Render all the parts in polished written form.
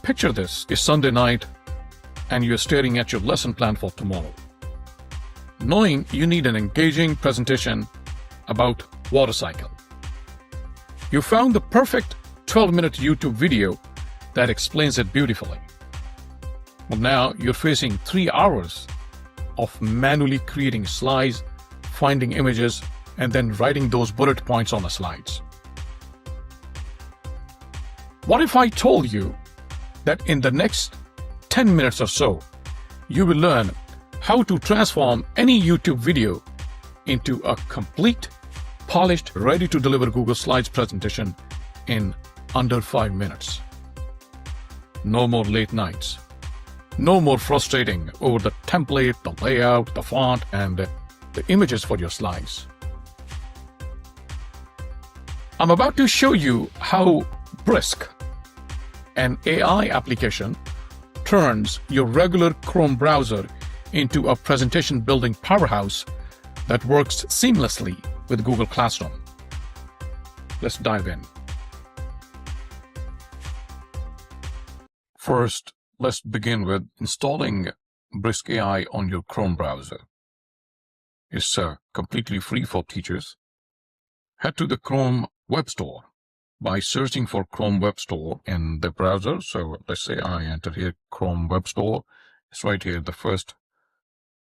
Picture this, it's Sunday night and you're staring at your lesson plan for tomorrow, knowing you need an engaging presentation about water cycle. You found the perfect 12-minute YouTube video that explains it beautifully. But now you're facing 3 hours of manually creating slides, finding images, and then writing those bullet points on the slides. What if I told you that in the next 10 minutes or so, you will learn how to transform any YouTube video into a complete, polished, ready-to-deliver Google Slides presentation in under 5 minutes? No more late nights. No more frustrating over the template, the layout, the font, and the images for your slides. I'm about to show you how Brisk, an AI application, turns your regular Chrome browser into a presentation building powerhouse that works seamlessly with Google Classroom. Let's dive in. First, let's begin with installing Brisk AI on your Chrome browser. It's completely free for teachers. Head to the Chrome Web Store by searching for Chrome Web Store in the browser. So let's say I enter here Chrome Web Store. It's right here, the first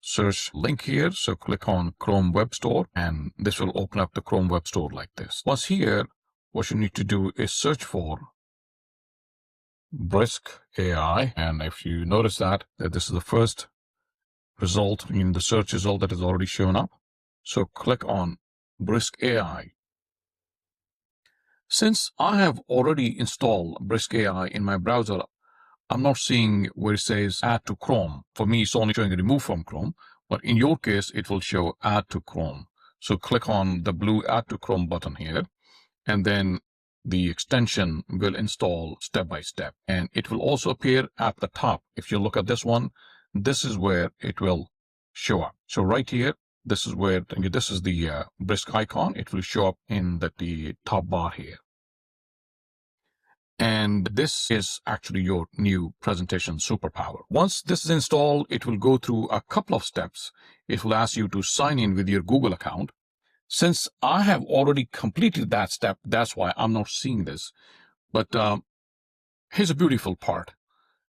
search link here. So click on Chrome Web Store and this will open up the Chrome Web Store like this. Once here, what you need to do is search for Brisk AI, and if you notice that this is the first result in the search result that is already shown up. So click on Brisk AI. Since I have already installed Brisk AI in my browser, I'm not seeing where it says add to Chrome. For me, it's only showing remove from Chrome, but in your case, it will show add to Chrome. So click on the blue add to Chrome button here, and then the extension will install step by step, and it will also appear at the top. If you look at this one, this is where it will show up. So right here, this is where this is the Brisk icon. It will show up in the top bar here. And this is actually your new presentation superpower. Once this is installed, it will go through a couple of steps. It will ask you to sign in with your Google account. Since I have already completed that step, that's why I'm not seeing this. But here's a beautiful part.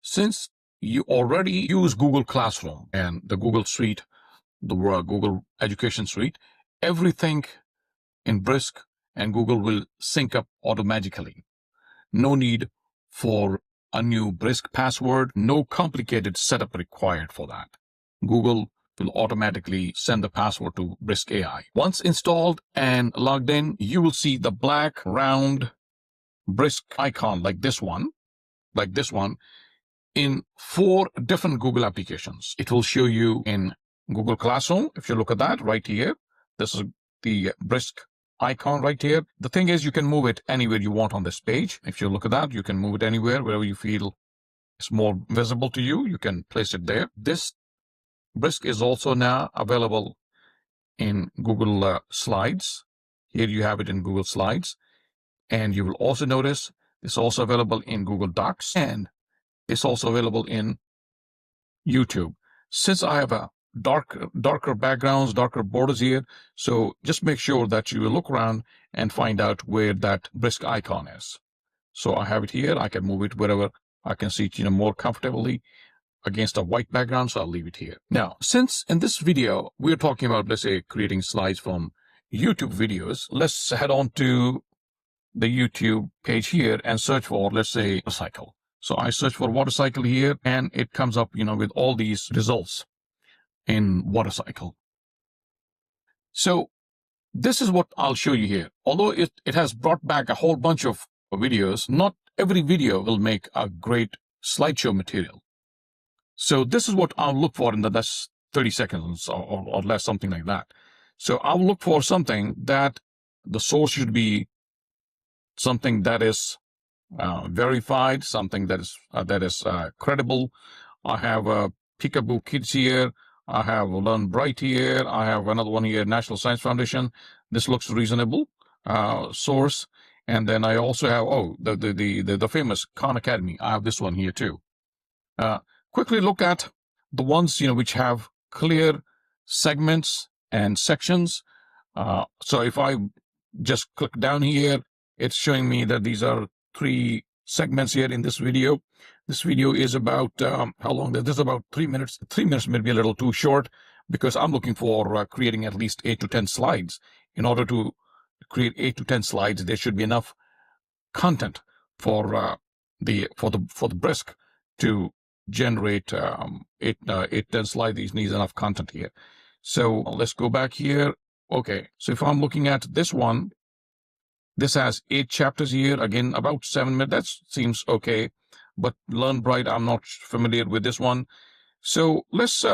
Since you already use Google Classroom and the Google Suite, the Google Education Suite, everything in Brisk and Google will sync up automatically. No need for a new Brisk password, no complicated setup required for that. Google will automatically send the password to Brisk AI. Once installed and logged in, you will see the black round Brisk icon like this one, in 4 different Google applications. It will show you in Google Classroom. If you look at that right here, this is the Brisk icon right here. The thing is, you can move it anywhere you want on this page. If you look at that, you can move it anywhere, wherever you feel it's more visible to you, you can place it there. This Brisk is also now available in Google Slides. Here you have it in Google Slides. And you will also notice it's also available in Google Docs, and it's also available in YouTube. Since I have a darker backgrounds, darker borders here, so just make sure that you look around and find out where that Brisk icon is. So I have it here. I can move it wherever I can see it, more comfortably against a white background, so I'll leave it here. Now, since in this video, we're talking about, let's say, creating slides from YouTube videos, let's head on to the YouTube page here and search for, let's say, water cycle. So I search for water cycle here, and it comes up, with all these results in water cycle. So this is what I'll show you here. Although it has brought back a whole bunch of videos, not every video will make a great slideshow material. So this is what I'll look for in the next 30 seconds or less, something like that. So I'll look for something that the source should be something that is verified, something that is credible. I have Peekaboo Kids here. I have Learn Bright here. I have another one here, National Science Foundation. This looks reasonable source. And then I also have, the famous Khan Academy. I have this one here too. Quickly look at the ones, which have clear segments and sections. So if I just click down here, it's showing me that these are 3 segments here in this video. This video is about, how long? This is about 3 minutes. 3 minutes may be a little too short because I'm looking for creating at least 8 to 10 slides. In order to create 8 to 10 slides, there should be enough content for the Brisk to generate 10 slides. These needs enough content here. So let's go back here. Okay, so if I'm looking at this one, this has 8 chapters here. Again, about 7 minutes. That seems okay. But Learn Bright, I'm not familiar with this one. So let's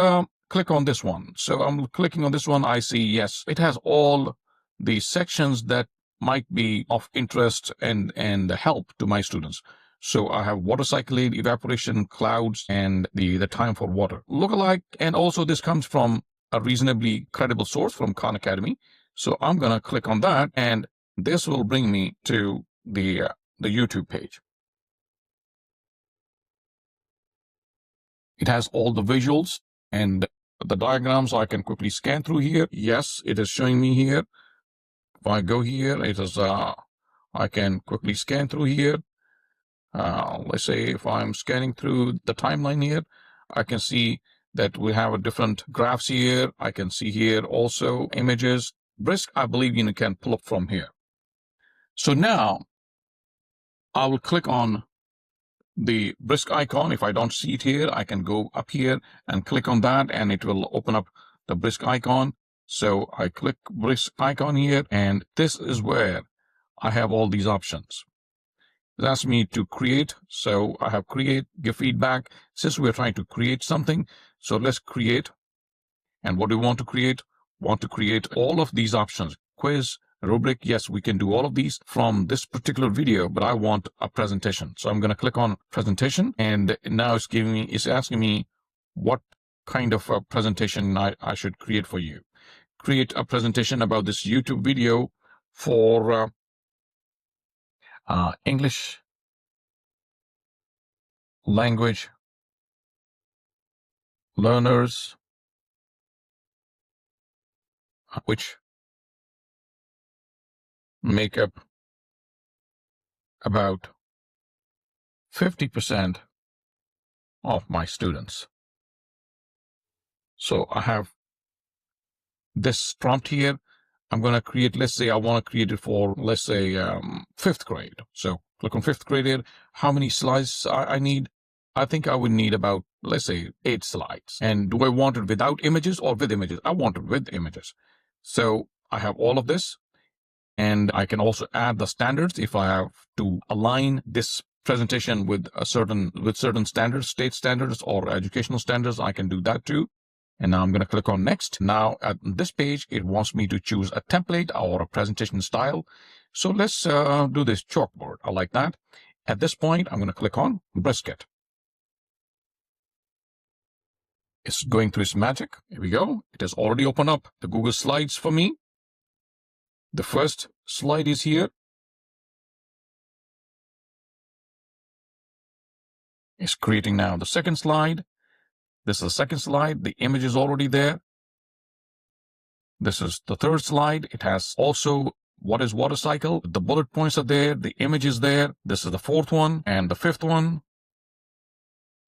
click on this one. So I'm clicking on this one. I see, yes, it has all the sections that might be of interest and help to my students. So I have water cycling, evaporation, clouds, and the time for water. Lookalike, and also this comes from a reasonably credible source from Khan Academy. So I'm going to click on that, and this will bring me to the YouTube page. It has all the visuals and the diagrams. I can quickly scan through here. Yes, it is showing me here. If I go here, it is, I can quickly scan through here. Let's say if I'm scanning through the timeline here, I can see that we have a different graphs here. I can see here also images. Brisk, I believe you can pull up from here. So now I will click on the Brisk icon. If I don't see it here, I can go up here and click on that, and it will open up the Brisk icon. So I click Brisk icon here, and this is where I have all these options. It asks me to create. So I have create, give feedback. Since we're trying to create something, so let's create. And what do we want to create? Want to create all of these options. Quiz, rubric. Yes, we can do all of these from this particular video, but I want a presentation. So I'm going to click on presentation, and now it's asking me what kind of a presentation I should create for you. Create a presentation about this YouTube video for English language learners, which make up about 50% of my students. So I have this prompt here. I'm going to create, let's say I want to create it for, let's say, 5th grade. So click on 5th grade here. How many slides I need? I think I would need about, let's say, 8 slides. And do I want it without images or with images? I want it with images. So I have all of this, and I can also add the standards if I have to align this presentation with certain standards, state standards or educational standards. I can do that too. And now I'm going to click on next. Now at this page, it wants me to choose a template or a presentation style. So let's do this chalkboard. I like that. At this point, I'm going to click on Brisket. It's going through its magic. Here we go. It has already opened up the Google Slides for me. The first slide is here. It's creating now the second slide. This is the second slide. The image is already there. This is the third slide. It has also what is water cycle. The bullet points are there. The image is there. This is the 4th one and the 5th one.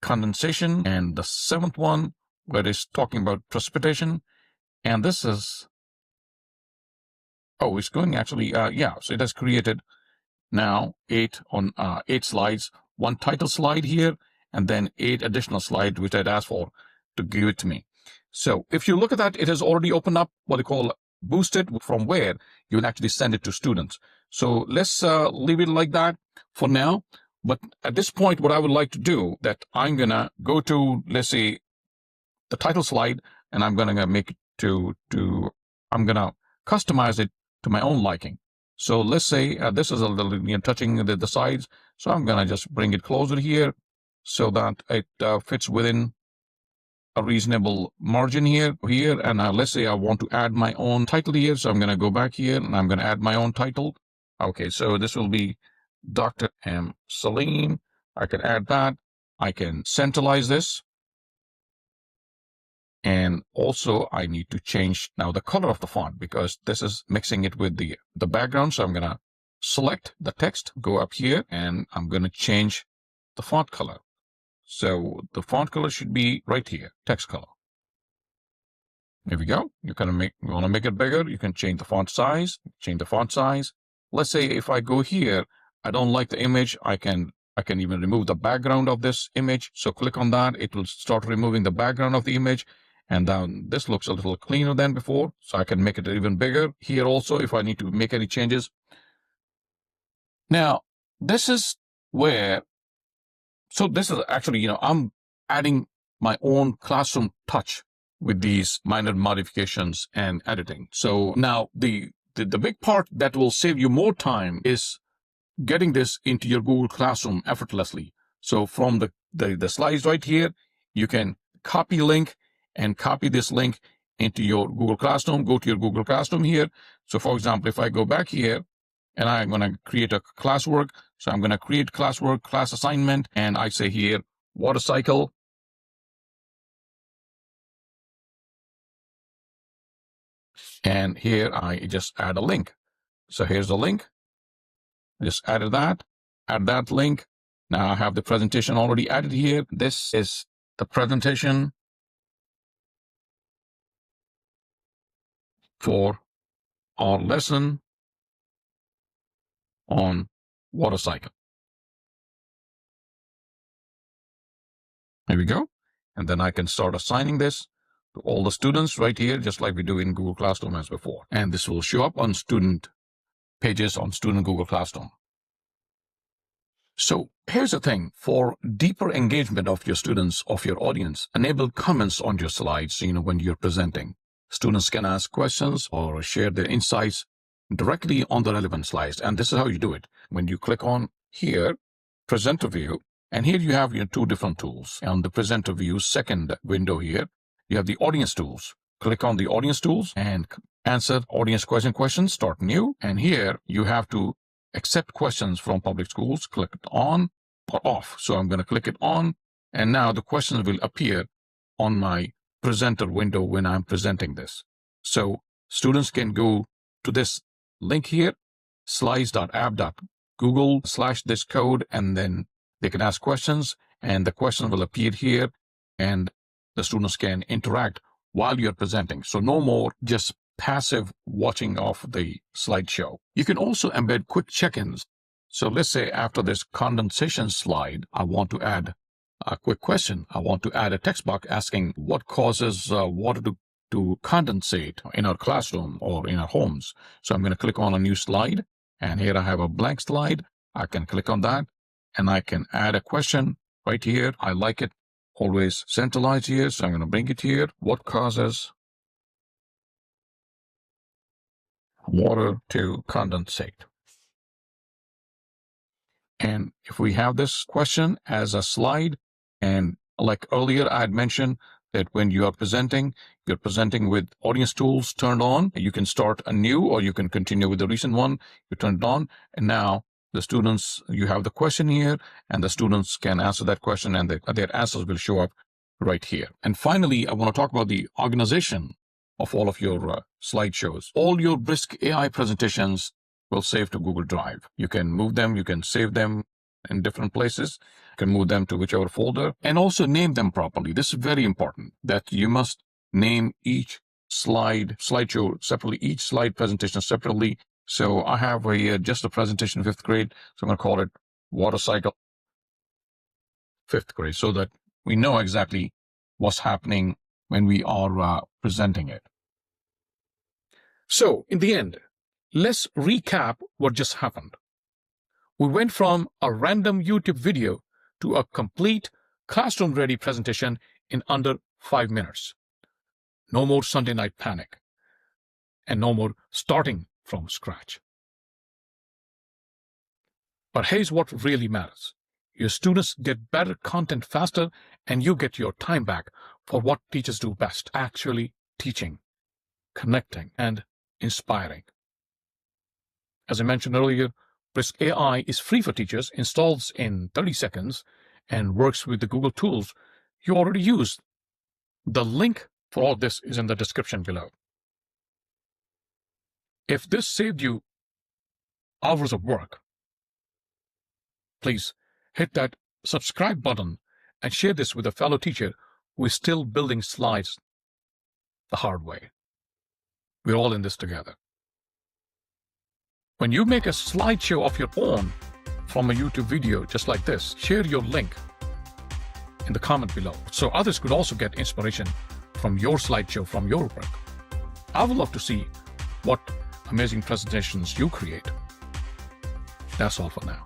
Condensation, and the 7th one where it's talking about precipitation. And this is, it's going actually, so it has created now 8 slides, 1 title slide here, and then 8 additional slides, which I'd asked for to give it to me. So if you look at that, it has already opened up what they call boosted, from where you will actually send it to students. So let's leave it like that for now. But at this point, what I would like to do, that I'm going to go to, let's say, the title slide, and I'm going to make it I'm going to customize it to my own liking. So let's say this is a little, touching the sides. So I'm going to just bring it closer here so that it fits within a reasonable margin here. And let's say I want to add my own title here. So I'm going to go back here and I'm going to add my own title. Okay, so this will be Dr. M. Saleem. I can add that. I can centralize this. And also I need to change now the color of the font because this is mixing it with the background. So I'm going to select the text, go up here, and I'm going to change the font color. So the font color should be right here, text color. There we go. You want to make it bigger. You can change the font size, Let's say if I go here, I don't like the image. I can even remove the background of this image. So click on that. It will start removing the background of the image. And then this looks a little cleaner than before. So I can make it even bigger here also if I need to make any changes. Now, this is where, so this is actually, I'm adding my own classroom touch with these minor modifications and editing. So now the big part that will save you more time is getting this into your Google Classroom effortlessly. So from the slides right here, you can copy link and copy this link into your Google Classroom. Go to your Google Classroom here. So for example, if I go back here and I'm going to create a classwork, so I'm going to create classwork, class assignment, and I say here, water cycle. And here I just add a link. So here's the link. I just added that, add that link. Now I have the presentation already added here. This is the presentation for our lesson on water cycle. There we go. And then I can start assigning this to all the students right here, just like we do in Google Classroom as before. And this will show up on student pages on student Google Classroom. So here's the thing, for deeper engagement of your students, of your audience, enable comments on your slides, when you're presenting. Students can ask questions or share their insights directly on the relevant slides. And this is how you do it. When you click on here, presenter view, and here you have your two different tools. On the presenter view second window here, you have the audience tools. Click on the audience tools and answer audience questions, start new. And here you have to accept questions from public schools. Click it on or off. So I'm going to click it on. And now the questions will appear on my presenter window when I'm presenting this. So students can go to this link here, slides.app.google/this code, and then they can ask questions and the question will appear here and the students can interact while you're presenting. So no more just passive watching of the slideshow. You can also embed quick check-ins. So let's say after this condensation slide, I want to add a quick question. I want to add a text box asking what causes water to condensate in our classroom or in our homes. So I'm going to click on a new slide, and here I have a blank slide. I can click on that and I can add a question right here. I like it always centralized here, so I'm going to bring it here. What causes water to condensate? And if we have this question as a slide, and like earlier I had mentioned that when you are presenting, you're presenting with audience tools turned on. You can start a new or you can continue with the recent one. You turn it on, and now the students, you have the question here, and the students can answer that question, and their answers will show up right here. And finally, I want to talk about the organization of all of your slideshows. All your Brisk AI presentations will save to Google Drive. You can move them, you can save them in different places, you can move them to whichever folder, and also name them properly. This is very important, that you must name each slideshow separately, each slide presentation separately. So I have just a presentation 5th grade, so I'm going to call it Water Cycle 5th grade, so that we know exactly what's happening when we are presenting it. So in the end, let's recap what just happened. We went from a random YouTube video to a complete classroom-ready presentation in under 5 minutes. No more Sunday night panic, and no more starting from scratch. But here's what really matters. Your students get better content faster, and you get your time back for what teachers do best, actually teaching, connecting, and inspiring. As I mentioned earlier, Brisk AI is free for teachers, installs in 30 seconds, and works with the Google tools you already use. The link for all this is in the description below. If this saved you hours of work, please hit that subscribe button and share this with a fellow teacher who is still building slides the hard way. We're all in this together. When you make a slideshow of your own from a YouTube video just like this, share your link in the comment below so others could also get inspiration from your slideshow, from your work. I would love to see what amazing presentations you create. That's all for now.